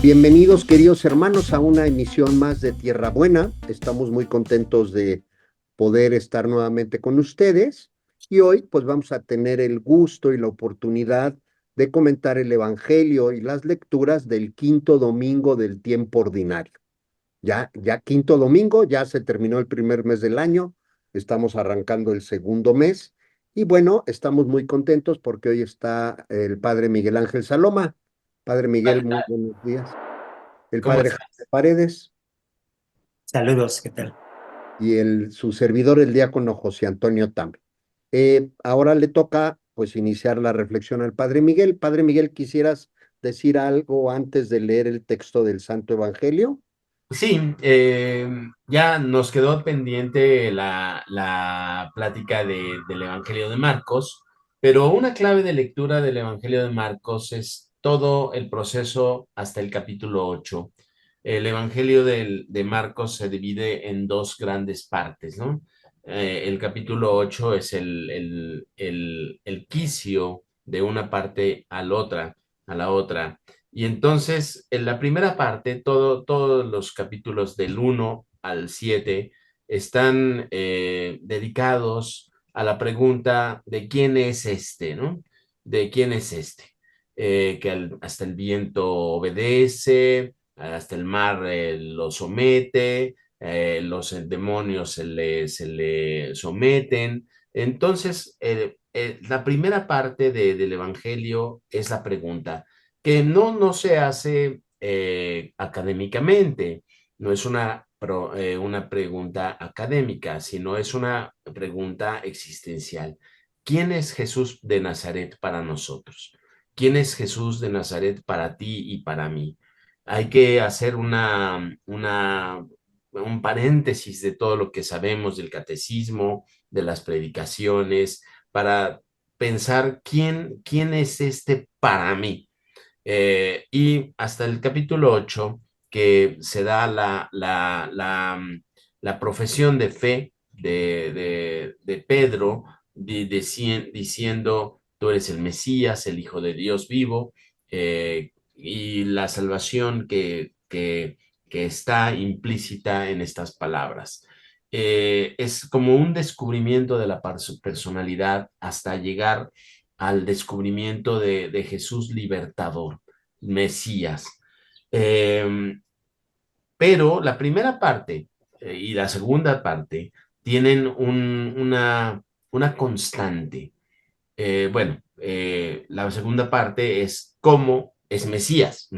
Bienvenidos, queridos hermanos, a una emisión más de Tierra Buena. Estamos muy contentos de poder estar nuevamente con ustedes y hoy pues vamos a tener el gusto y la oportunidad de comentar el Evangelio y las lecturas del quinto domingo del tiempo ordinario. Ya quinto domingo, ya se terminó el primer mes del año, estamos arrancando el segundo mes y bueno, estamos muy contentos porque hoy está el Padre Miguel Ángel Saloma. Padre Miguel, muy buenos días. El ¿Cómo Padre estás? Jaime Paredes Saludos, ¿qué tal? y su servidor, el diácono José Antonio Tambe. Ahora le toca pues iniciar la reflexión al Padre Miguel. Padre Miguel, ¿quisieras decir algo antes de leer el texto del Santo Evangelio? Sí, ya nos quedó pendiente la plática del Evangelio de Marcos, pero una clave de lectura del Evangelio de Marcos es todo el proceso hasta el capítulo 8. El Evangelio de Marcos se divide en dos grandes partes, ¿no? El capítulo 8 es el quicio de una parte a la otra. Y entonces, en la primera parte, todos los capítulos del 1 al 7 están dedicados a la pregunta de quién es este, ¿no? De quién es este. Hasta el viento obedece, hasta el mar lo somete, los demonios se le someten. Entonces, la primera parte del Evangelio es la pregunta que no se hace académicamente, no es una pregunta académica, sino es una pregunta existencial. ¿Quién es Jesús de Nazaret para nosotros? ¿Quién es Jesús de Nazaret para ti y para mí? Hay que hacer un paréntesis de todo lo que sabemos del catecismo, de las predicaciones, para pensar quién es este para mí. Y hasta el capítulo 8 que se da la profesión de fe de Pedro, diciendo, tú eres el Mesías, el Hijo de Dios vivo, y la salvación que está implícita en estas palabras. Es como un descubrimiento de la personalidad hasta llegar al descubrimiento de Jesús libertador, Mesías. Eh, pero la primera parte y la segunda parte tienen una constante. La segunda parte es cómo es Mesías.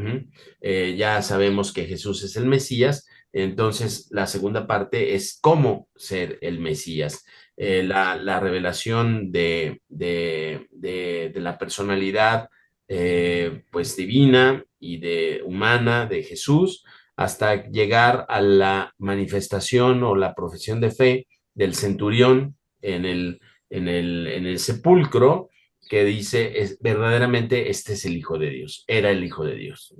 Ya sabemos que Jesús es el Mesías, entonces la segunda parte es cómo ser el Mesías. La revelación de la personalidad pues divina y de humana de Jesús hasta llegar a la manifestación o la profesión de fe del centurión en el sepulcro, que dice, verdaderamente este es el Hijo de Dios, era el Hijo de Dios.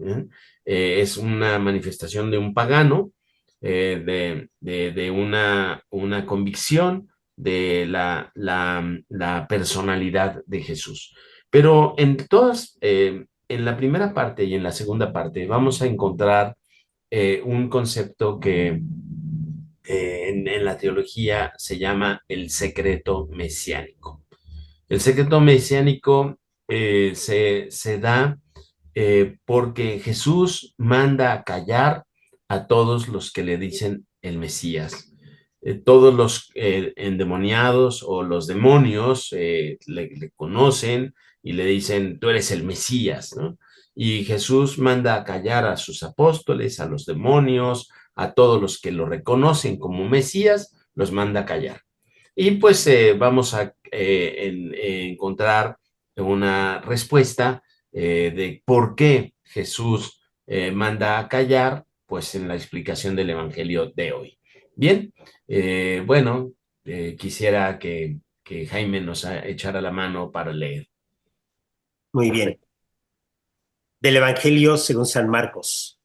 Es una manifestación de un pagano, de una convicción de la personalidad de Jesús. Pero en la primera parte y en la segunda parte, vamos a encontrar un concepto que en la teología se llama el secreto mesiánico. El secreto mesiánico se da porque Jesús manda a callar a todos los que le dicen el Mesías. Todos los endemoniados o los demonios le conocen y le dicen, tú eres el Mesías, ¿no? Y Jesús manda a callar a sus apóstoles, a los demonios, a todos los que lo reconocen como Mesías, los manda a callar. Y pues vamos a encontrar una respuesta de por qué Jesús manda a callar, pues en la explicación del Evangelio de hoy. Bien, bueno, quisiera que Jaime nos echara la mano para leer. Muy bien. Del Evangelio según San Marcos.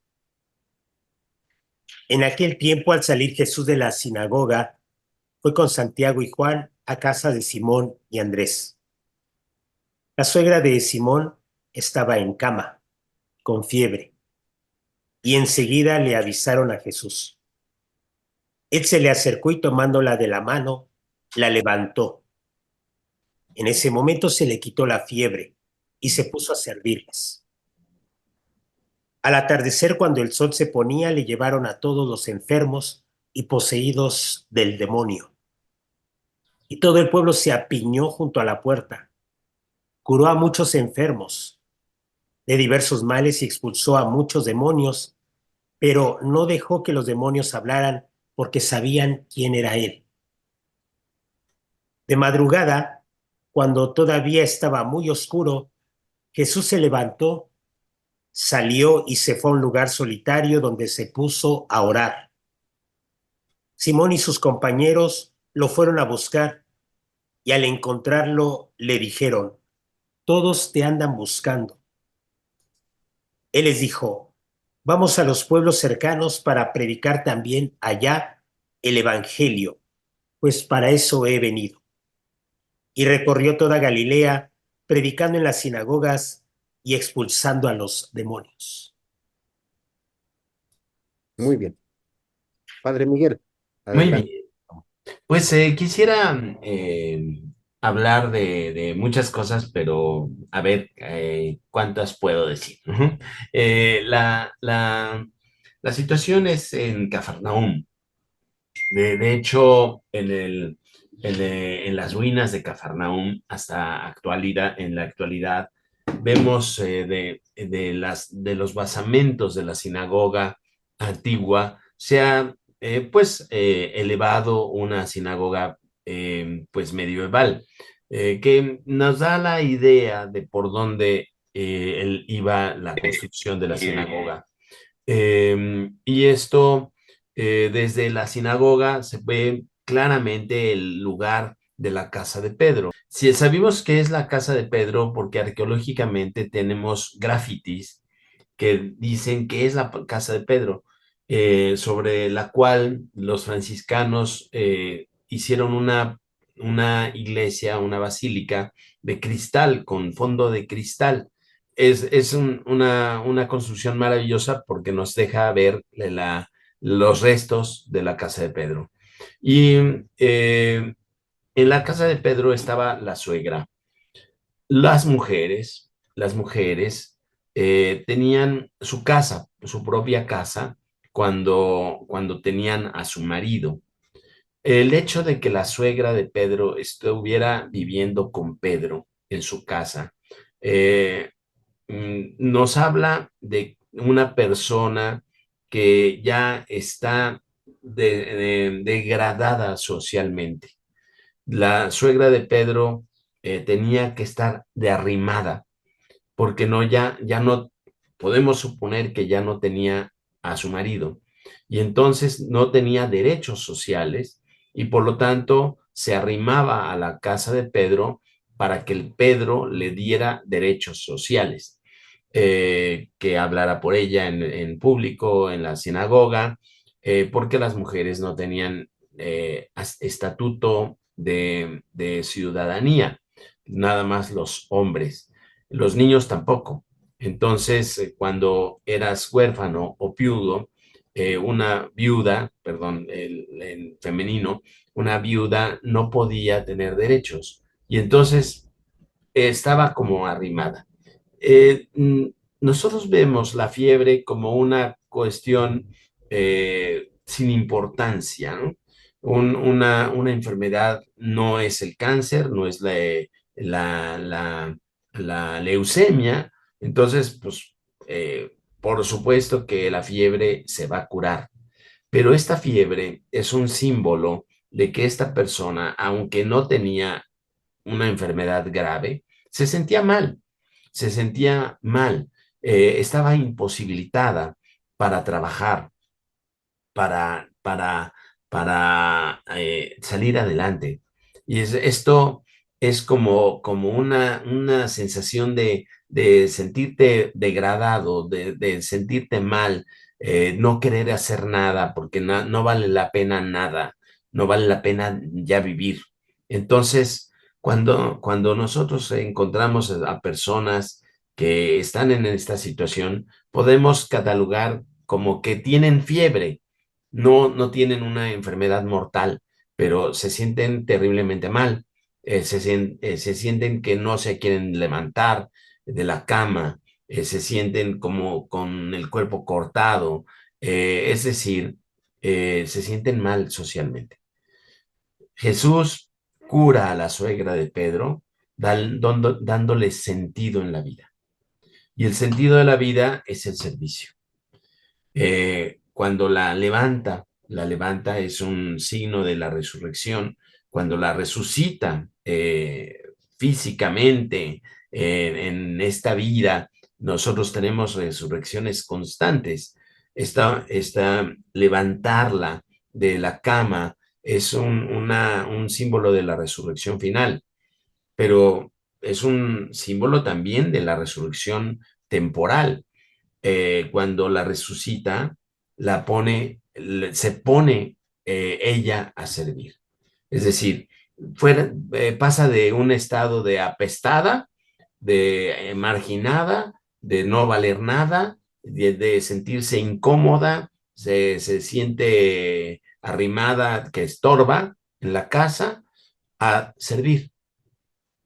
En aquel tiempo, al salir Jesús de la sinagoga, fue con Santiago y Juan a casa de Simón y Andrés. La suegra de Simón estaba en cama, con fiebre. y enseguida le avisaron a Jesús. Él se le acercó y tomándola de la mano, la levantó. En ese momento se le quitó la fiebre y se puso a servirles. Al atardecer, cuando el sol se ponía, le llevaron a todos los enfermos y poseídos del demonio. Y todo el pueblo se apiñó junto a la puerta. Curó a muchos enfermos de diversos males y expulsó a muchos demonios, pero no dejó que los demonios hablaran porque sabían quién era él. De madrugada, cuando todavía estaba muy oscuro, Jesús se levantó, salió y se fue a un lugar solitario donde se puso a orar. Simón y sus compañeros lo fueron a buscar y al encontrarlo le dijeron: todos te andan buscando. Él les dijo: vamos a los pueblos cercanos para predicar también allá el evangelio, pues para eso he venido. Y recorrió toda Galilea, predicando en las sinagogas y expulsando a los demonios. Muy bien. Padre Miguel, Muy adelante. bien. Pues quisiera hablar de muchas cosas, pero a ver cuántas puedo decir. Ujú. La situación es en Cafarnaúm. De hecho, en las ruinas de Cafarnaúm, en la actualidad, vemos de los basamentos de la sinagoga antigua, se ha elevado una sinagoga pues medieval, que nos da la idea de por dónde iba la construcción de la sinagoga. Y esto, desde la sinagoga se ve claramente el lugar de la casa de Pedro. Si sabemos que es la casa de Pedro, porque arqueológicamente tenemos grafitis que dicen que es la casa de Pedro, sobre la cual los franciscanos hicieron una iglesia, una basílica de cristal, con fondo de cristal. Una construcción maravillosa porque nos deja ver los restos de la casa de Pedro. Y en la casa de Pedro estaba la suegra. Las mujeres tenían su casa, su propia casa, cuando tenían a su marido. El hecho de que la suegra de Pedro estuviera viviendo con Pedro en su casa eh, nos habla de una persona que ya está degradada socialmente. La suegra de Pedro tenía que estar de arrimada, porque ya no, podemos suponer que ya no tenía a su marido, y entonces no tenía derechos sociales, y por lo tanto se arrimaba a la casa de Pedro para que el Pedro le diera derechos sociales, que hablara por ella en público, en la sinagoga, porque las mujeres no tenían estatuto de ciudadanía, nada más los hombres, los niños tampoco. Entonces, cuando eras huérfano o viudo, una viuda, perdón, en femenino, una viuda no podía tener derechos y entonces estaba como arrimada. Eh, mm, Nosotros vemos la fiebre como una cuestión sin importancia, ¿no? Una enfermedad no es el cáncer, no es la, la, la leucemia, entonces, pues, por supuesto que la fiebre se va a curar, pero esta fiebre es un símbolo de que esta persona, aunque no tenía una enfermedad grave, se sentía mal, se sentía mal, estaba imposibilitada para trabajar, para, para, para salir adelante. Y esto es como una sensación de sentirte degradado, de sentirte mal, no querer hacer nada porque no vale la pena nada, no vale la pena ya vivir. Entonces, cuando nosotros encontramos a personas que están en esta situación, podemos catalogar como que tienen fiebre, no tienen una enfermedad mortal, pero se sienten terriblemente mal, se sienten que no se quieren levantar de la cama, se sienten como con el cuerpo cortado, es decir, se sienten mal socialmente. Jesús cura a la suegra de Pedro, dándole sentido en la vida. Y el sentido de la vida es el servicio. Cuando la levanta es un signo de la resurrección. Cuando la resucita físicamente en esta vida, nosotros tenemos resurrecciones constantes. Esta levantarla de la cama es un símbolo de la resurrección final, pero es un símbolo también de la resurrección temporal. Cuando la resucita, se pone ella a servir. Es decir, pasa de un estado de apestada, de marginada, de no valer nada, de sentirse incómoda, se siente arrimada, que estorba en la casa, a servir.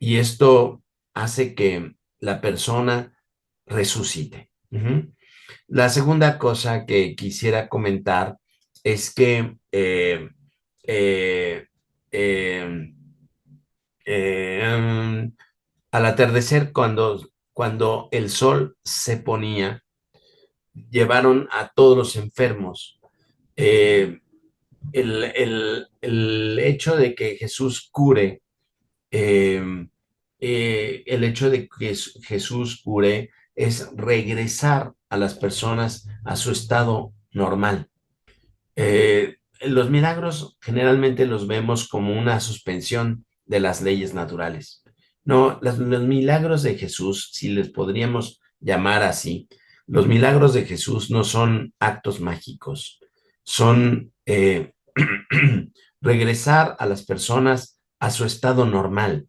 Y esto hace que la persona resucite. La segunda cosa que quisiera comentar es que eh, eh, eh, al atardecer, cuando el sol se ponía, llevaron a todos los enfermos. Eh, el hecho de que Jesús cure, eh, el hecho de que Jesús cure es regresar a las personas a su estado normal. Los milagros generalmente los vemos como una suspensión de las leyes naturales. No, los milagros de Jesús, si les podríamos llamar así, los milagros de Jesús no son actos mágicos, son regresar a las personas a su estado normal.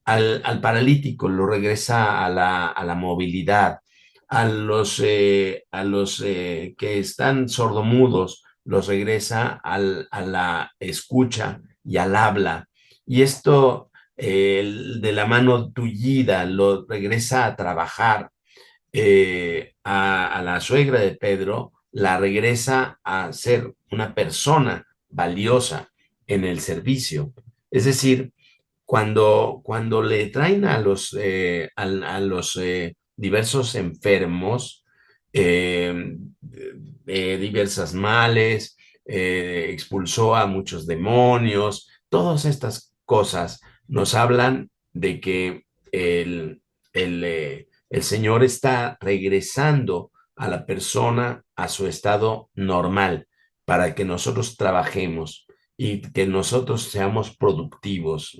Al paralítico lo regresa a la movilidad, a los que están sordomudos los regresa a la escucha y al habla. Y esto de la mano tullida lo regresa a trabajar. A la suegra de Pedro la regresa a ser una persona valiosa en el servicio. Es decir, cuando le traen a los diversos enfermos, eh, diversas males, expulsó a muchos demonios, todas estas cosas nos hablan de que el Señor está regresando a la persona a su estado normal para que nosotros trabajemos y que nosotros seamos productivos.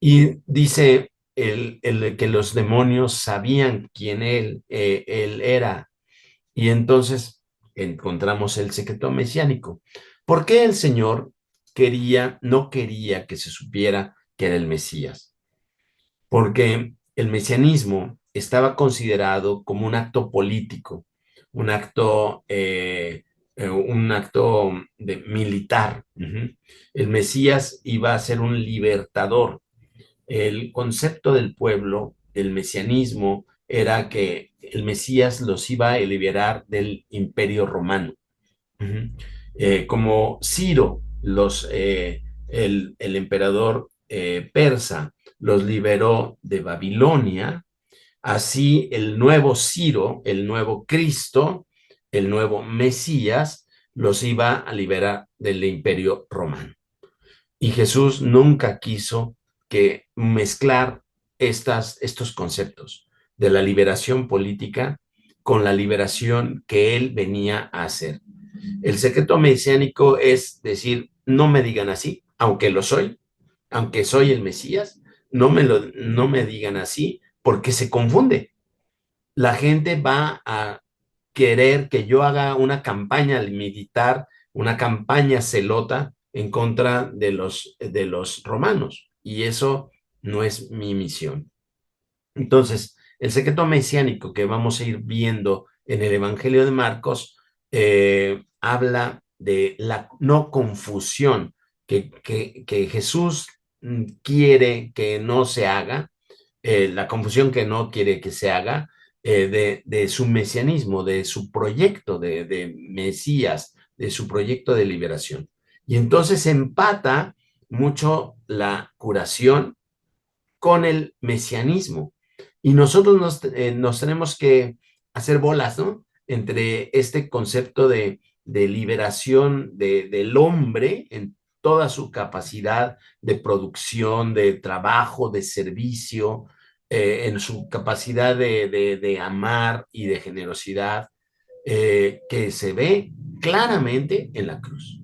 Y dice que los demonios sabían quién él era. Y entonces encontramos el secreto mesiánico. ¿Por qué el Señor no quería que se supiera que era el Mesías? Porque el mesianismo estaba considerado como un acto político, un acto militar. El Mesías iba a ser un libertador. El concepto del pueblo, del mesianismo, era que el Mesías los iba a liberar del imperio romano. Como Ciro, el emperador persa, los liberó de Babilonia, así el nuevo Ciro, el nuevo Cristo, el nuevo Mesías, los iba a liberar del imperio romano. Y Jesús nunca quiso que mezclar estos conceptos de la liberación política con la liberación que él venía a hacer. El secreto mesiánico es decir, no me digan así, aunque lo soy, aunque soy el Mesías, no me digan así, porque se confunde. La gente va a querer que yo haga una campaña militar, una campaña celota en contra de los romanos, y eso no es mi misión. Entonces, el secreto mesiánico que vamos a ir viendo en el Evangelio de Marcos habla de la no confusión que Jesús quiere que no se haga, la confusión que no quiere que se haga de su mesianismo, de su proyecto de Mesías, de su proyecto de liberación. Y entonces empata mucho la curación con el mesianismo. Y nosotros nos tenemos que hacer bolas, ¿no? Entre este concepto de liberación del hombre en toda su capacidad de producción, de trabajo, de servicio, en su capacidad de amar y de generosidad, que se ve claramente en la cruz.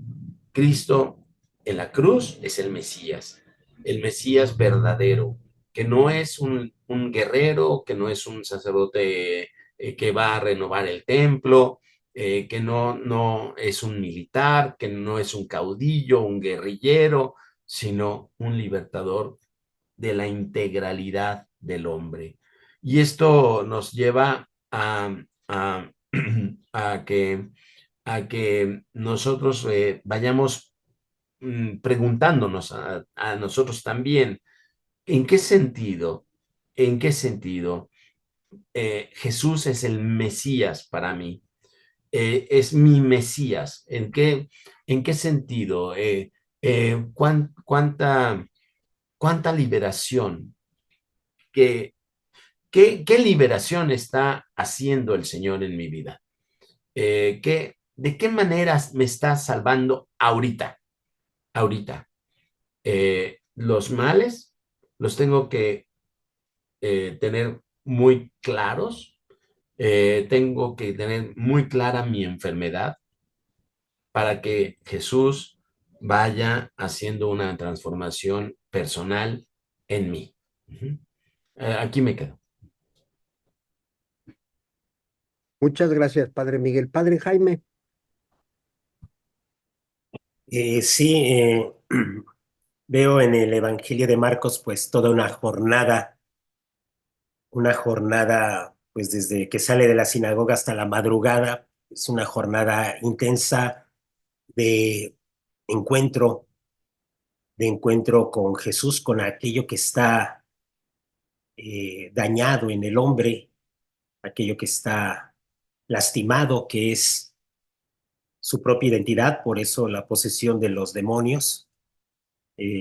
Cristo en la cruz es el Mesías verdadero, que no es un guerrero, que no es un sacerdote que va a renovar el templo, que no es un militar, que no es un caudillo, un guerrillero, sino un libertador de la integralidad del hombre. Y esto nos lleva a, a que, a que nosotros vayamos preguntándonos a nosotros también, ¿en qué sentido Jesús es el Mesías para mí? Es mi Mesías. En qué sentido? ¿Cuánta liberación? ¿Qué, qué liberación está haciendo el Señor en mi vida? ¿De qué maneras me está salvando ahorita? Ahorita. Los males los tengo que tener muy claros, tengo que tener muy clara mi enfermedad para que Jesús vaya haciendo una transformación personal en mí. Aquí me quedo. Muchas gracias, Padre Miguel. Padre Jaime. Sí, veo en el Evangelio de Marcos pues toda una jornada pues desde que sale de la sinagoga hasta la madrugada, es una jornada intensa de encuentro, de encuentro con Jesús, con aquello que está dañado en el hombre, aquello que está lastimado, que es su propia identidad, por eso la posesión de los demonios,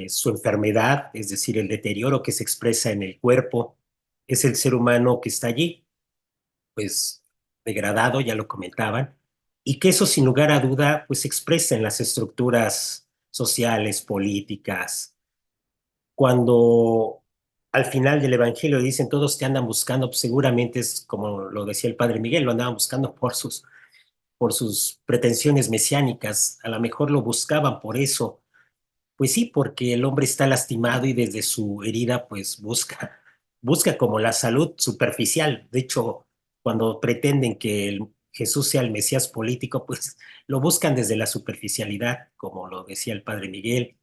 su enfermedad, es decir, el deterioro que se expresa en el cuerpo, es el ser humano que está allí, pues degradado, ya lo comentaban, y que eso sin lugar a duda, pues se expresa en las estructuras sociales, políticas. Cuando al final del Evangelio dicen todos te andan buscando, pues seguramente es como lo decía el Padre Miguel, lo andaban buscando por sus pretensiones mesiánicas, a lo mejor lo buscaban por eso. Pues sí, porque el hombre está lastimado y desde su herida pues busca como la salud superficial. De hecho, cuando pretenden que Jesús sea el Mesías político, pues lo buscan desde la superficialidad, como lo decía el Padre Miguel,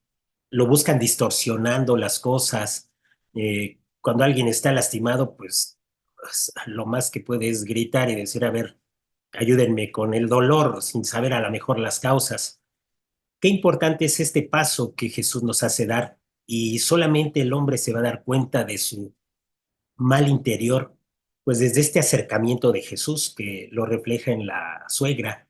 lo buscan distorsionando las cosas. Cuando alguien está lastimado, pues lo más que puede es gritar y decir, a ver, ayúdenme con el dolor, sin saber a lo mejor las causas. Qué importante es este paso que Jesús nos hace dar y solamente el hombre se va a dar cuenta de su mal interior, pues desde este acercamiento de Jesús que lo refleja en la suegra,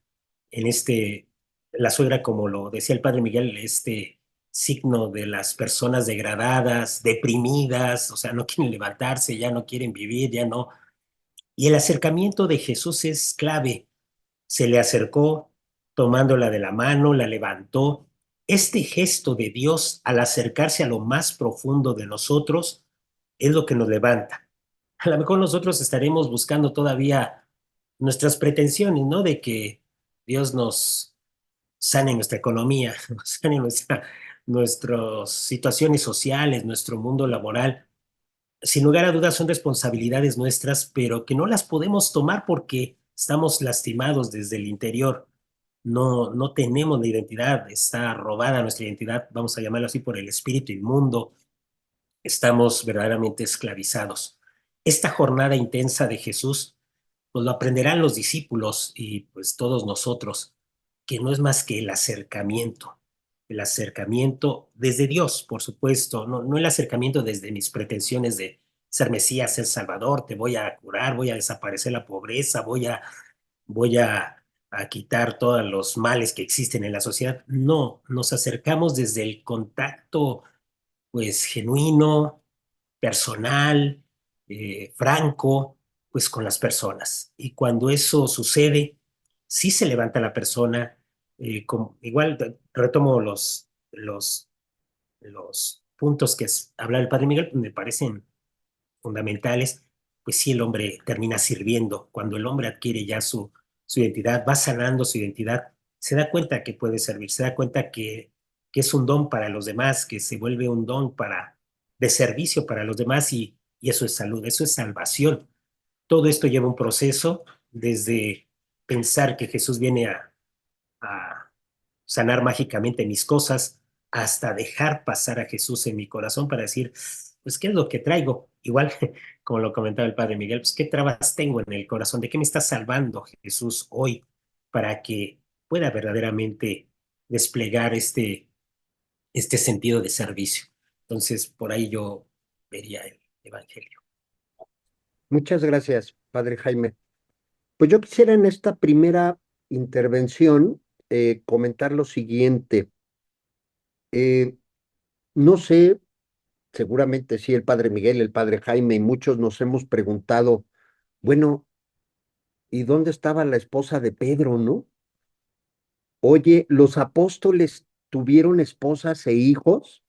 la suegra como lo decía el Padre Miguel, este signo de las personas degradadas, deprimidas, o sea, no quieren levantarse, ya no quieren vivir, ya no. Y el acercamiento de Jesús es clave. Se le acercó tomándola de la mano, la levantó. Este gesto de Dios al acercarse a lo más profundo de nosotros es lo que nos levanta. A lo mejor nosotros estaremos buscando todavía nuestras pretensiones, ¿no? De que Dios nos sane nuestra economía, sane nuestras situaciones sociales, nuestro mundo laboral. Sin lugar a dudas son responsabilidades nuestras, pero que no las podemos tomar porque estamos lastimados desde el interior. No tenemos la identidad, está robada nuestra identidad, vamos a llamarlo así, por el espíritu inmundo. Estamos verdaderamente esclavizados. Esta jornada intensa de Jesús pues lo aprenderán los discípulos y pues todos nosotros, que no es más que el acercamiento desde Dios, por supuesto, no el acercamiento desde mis pretensiones de ser Mesías, ser Salvador, te voy a curar, voy a desaparecer la pobreza, voy a quitar todos los males que existen en la sociedad. No, nos acercamos desde el contacto, pues, genuino, personal, franco, pues, con las personas. Y cuando eso sucede, sí se levanta la persona, igual retomo los puntos que habla el Padre Miguel, pues, me parecen fundamentales, pues sí, el hombre termina sirviendo. Cuando el hombre adquiere ya su identidad, va sanando su identidad, se da cuenta que puede servir, se da cuenta que es un don para los demás, que se vuelve un don de servicio para los demás y eso es salud, eso es salvación. Todo esto lleva un proceso desde pensar que Jesús viene a sanar mágicamente mis cosas, hasta dejar pasar a Jesús en mi corazón para decir, pues, ¿qué es lo que traigo? Igual, como lo comentaba el Padre Miguel, pues, ¿qué trabas tengo en el corazón? ¿De qué me está salvando Jesús hoy para que pueda verdaderamente desplegar este sentido de servicio? Entonces, por ahí yo vería el Evangelio. Muchas gracias, Padre Jaime. Pues yo quisiera en esta primera intervención comentar lo siguiente. Eh, no sé, seguramente sí, el Padre Miguel, el Padre Jaime y muchos nos hemos preguntado, bueno, ¿y dónde estaba la esposa de Pedro, no? Oye, los apóstoles tuvieron esposas e hijos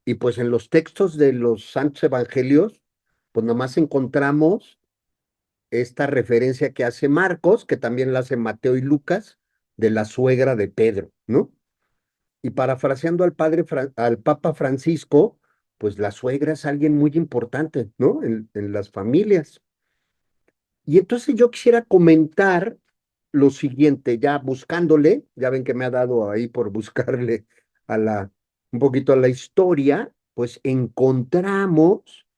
y pues en los textos de los santos evangelios, pues nomás encontramos esta referencia que hace Marcos, que también la hace Mateo y Lucas, de la suegra de Pedro, ¿no? Y parafraseando al Papa Francisco, pues la suegra es alguien muy importante, ¿no? En las familias. Y entonces yo quisiera comentar lo siguiente, ya buscándole, ya ven que me ha dado ahí por buscarle un poquito a la historia, pues encontramos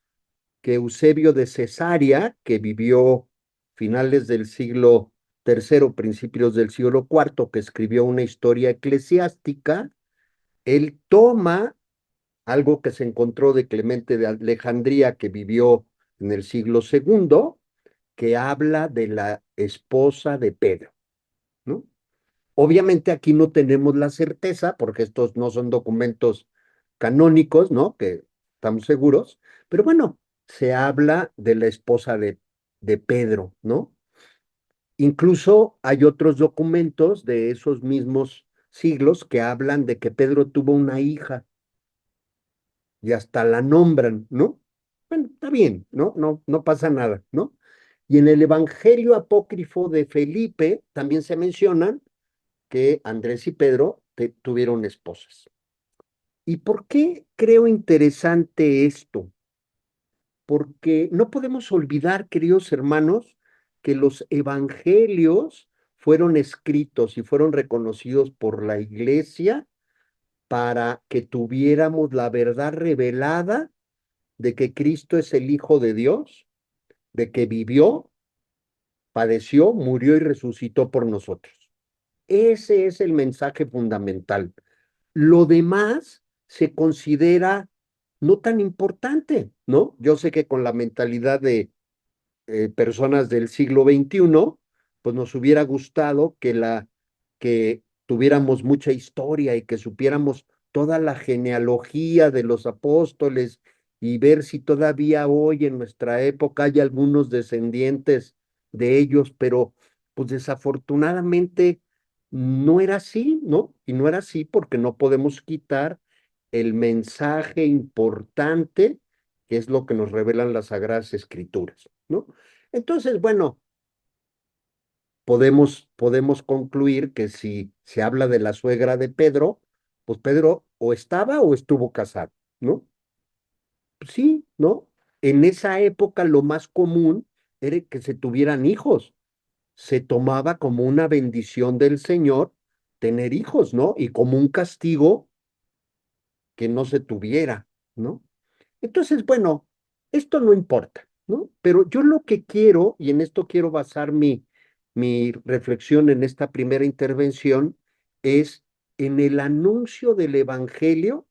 que Eusebio de Cesarea, que vivió finales del siglo tercero, principios del siglo cuarto, que escribió una historia eclesiástica, él toma algo que se encontró de Clemente de Alejandría, que vivió en el siglo segundo, que habla de la esposa de Pedro, ¿no? Obviamente aquí no tenemos la certeza, porque estos no son documentos canónicos, ¿no? Que estamos seguros, pero bueno, se habla de la esposa de Pedro, ¿no? Incluso hay otros documentos de esos mismos siglos que hablan de que Pedro tuvo una hija y hasta la nombran, ¿no? Bueno, está bien, ¿no? No pasa nada, ¿no? Y en el Evangelio apócrifo de Felipe también se mencionan que Andrés y Pedro tuvieron esposas. ¿Y por qué creo interesante esto? Porque no podemos olvidar, queridos hermanos, que los evangelios fueron escritos y fueron reconocidos por la iglesia para que tuviéramos la verdad revelada de que Cristo es el Hijo de Dios, de que vivió, padeció, murió y resucitó por nosotros. Ese es el mensaje fundamental. Lo demás se considera no tan importante, ¿no? Yo sé que con la mentalidad de personas del siglo XXI, pues nos hubiera gustado que tuviéramos mucha historia y que supiéramos toda la genealogía de los apóstoles y ver si todavía hoy en nuestra época hay algunos descendientes de ellos, pero pues desafortunadamente no era así, ¿no? Y no era así porque no podemos quitar el mensaje importante que es lo que nos revelan las Sagradas Escrituras, ¿no? Entonces, bueno, podemos concluir que si se habla de la suegra de Pedro, pues Pedro o estaba o estuvo casado, ¿no? Pues sí, ¿no? En esa época lo más común era que se tuvieran hijos. Se tomaba como una bendición del Señor tener hijos, ¿no? Y como un castigo que no se tuviera, ¿no? Entonces, bueno, esto no importa. ¿no? Pero yo lo que quiero, y en esto quiero basar mi reflexión en esta primera intervención, es en el anuncio del Evangelio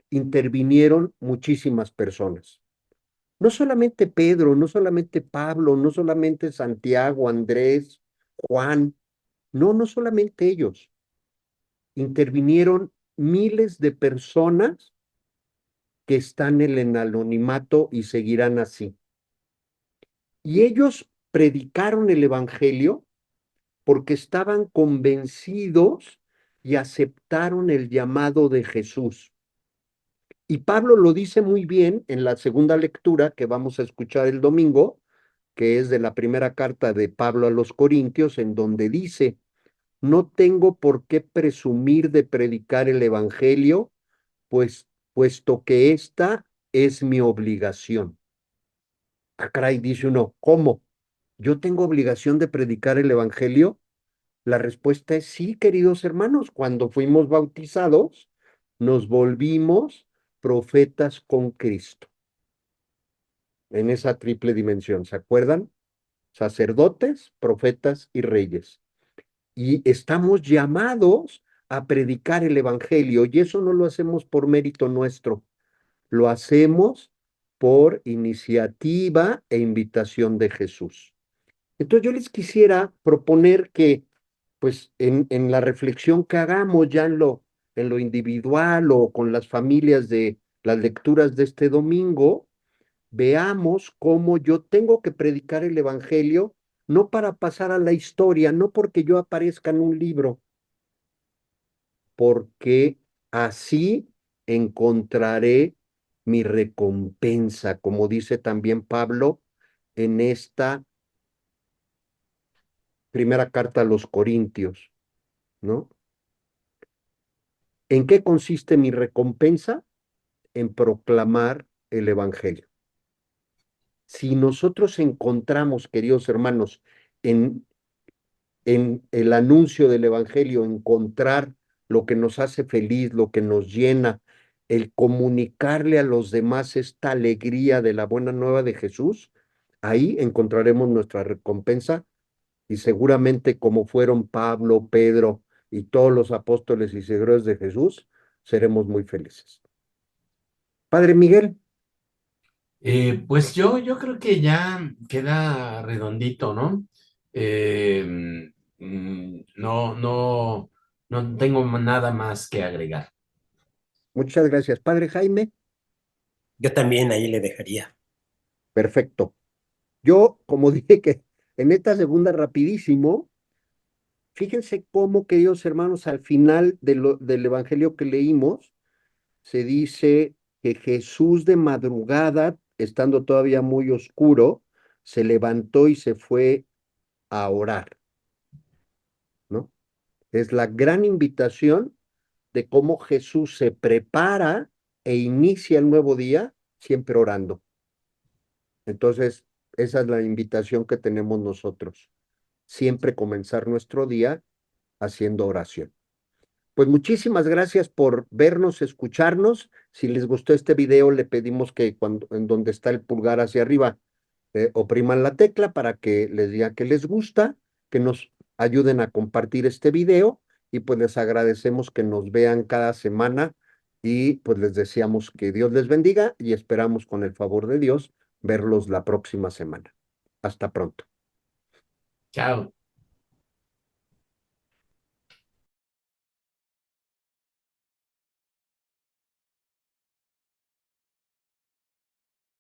intervinieron muchísimas personas. No solamente Pedro, no solamente Pablo, no solamente Santiago, Andrés, Juan, no solamente ellos. Intervinieron miles de personas que están en el anonimato y seguirán así. Y ellos predicaron el Evangelio porque estaban convencidos y aceptaron el llamado de Jesús. Y Pablo lo dice muy bien en la segunda lectura que vamos a escuchar el domingo, que es de la primera carta de Pablo a los Corintios, en donde dice, no tengo por qué presumir de predicar el Evangelio, pues, puesto que esta es mi obligación. Ah, caray, dice uno, ¿cómo? ¿Yo tengo obligación de predicar el Evangelio? La respuesta es sí, queridos hermanos. Cuando fuimos bautizados, nos volvimos profetas con Cristo, en esa triple dimensión. ¿Se acuerdan? Sacerdotes, profetas y reyes. Y estamos llamados a predicar el Evangelio, y eso no lo hacemos por mérito nuestro, lo hacemos por iniciativa e invitación de Jesús. Entonces yo les quisiera proponer que, pues, en la reflexión que hagamos ya en lo individual o con las familias de las lecturas de este domingo, veamos cómo yo tengo que predicar el Evangelio, no para pasar a la historia, no porque yo aparezca en un libro, porque así encontraré mi recompensa, como dice también Pablo en esta primera carta a los Corintios, ¿no? ¿En qué consiste mi recompensa? En proclamar el Evangelio. Si nosotros encontramos, queridos hermanos, en, en el anuncio del Evangelio, encontrar lo que nos hace feliz, lo que nos llena, el comunicarle a los demás esta alegría de la buena nueva de Jesús, ahí encontraremos nuestra recompensa y seguramente como fueron Pablo, Pedro y todos los apóstoles y seguidores de Jesús, seremos muy felices. Padre Miguel, Pues yo creo que ya queda redondito, ¿no? No tengo nada más que agregar. muchas gracias. Padre Jaime, Yo también ahí le dejaría. perfecto. Yo, como dije que en esta segunda rapidísimo, fíjense cómo, queridos hermanos, al final del Evangelio que leímos, se dice que Jesús de madrugada, estando todavía muy oscuro, se levantó y se fue a orar, ¿no? Es la gran invitación de cómo Jesús se prepara e inicia el nuevo día siempre orando. Entonces, esa es la invitación que tenemos nosotros, siempre comenzar nuestro día haciendo oración. Pues muchísimas gracias por vernos, escucharnos. Si les gustó este video, le pedimos que cuando, en donde está el pulgar hacia arriba, opriman la tecla para que les diga que les gusta, que nos ayuden a compartir este video y pues les agradecemos que nos vean cada semana y pues les deseamos que Dios les bendiga y esperamos con el favor de Dios verlos la próxima semana. Hasta pronto. Chao.